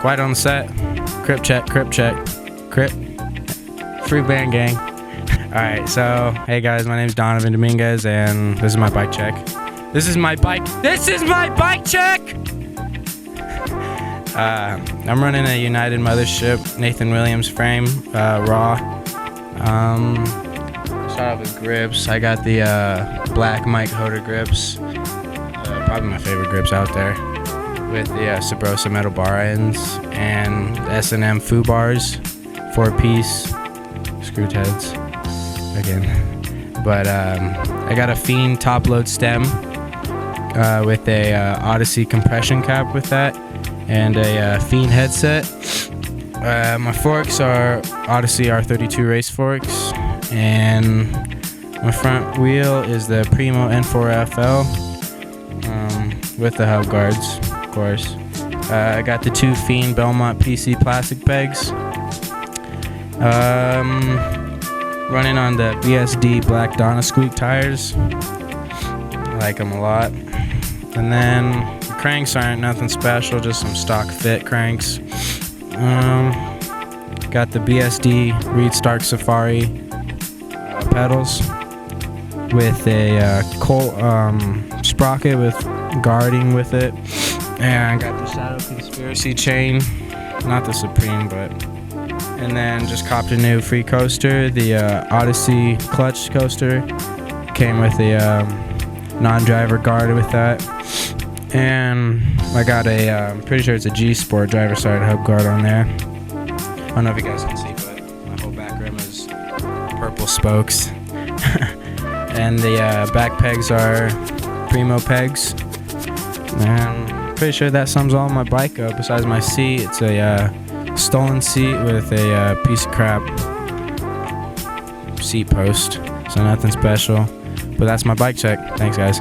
Quiet on the set. Crip check, crip check. Crip. Free band gang. Alright, so, hey guys, my name's Donovan Dominguez, and this is my bike check. This is my bike check! I'm running a United Mothership, Nathan Williams frame, raw. Start off with grips. I got the black Mike Hoder grips. Probably my favorite grips out there. With the Sabrosa metal bar ends and S&M foo bars, 4-piece screw heads again. But I got a Fiend top load stem with a Odyssey compression cap with that, and a Fiend headset. My forks are Odyssey R32 race forks, and my front wheel is the Primo N4FL with the hub guards. Of course. I got the two Fiend Belmont PC plastic pegs. Running on the BSD Black Donna Squeak tires. I like them a lot. And then the cranks aren't nothing special, just some stock fit cranks. Got the BSD Reed Stark Safari pedals with a Colt sprocket with guarding with it. And I got the Shadow Conspiracy chain, not the Supreme, but. And then just copped a new free coaster, the Odyssey clutch coaster. Came with a non-driver guard with that. And I got a, I'm pretty sure it's a G-Sport driver side hub guard on there. I don't know if you guys can see, but my whole back rim is purple spokes. And the back pegs are Primo pegs. And pretty sure that sums all my bike up. Besides my seat, it's a stolen seat with a piece of crap seat post. So nothing special. But that's my bike check. Thanks, guys.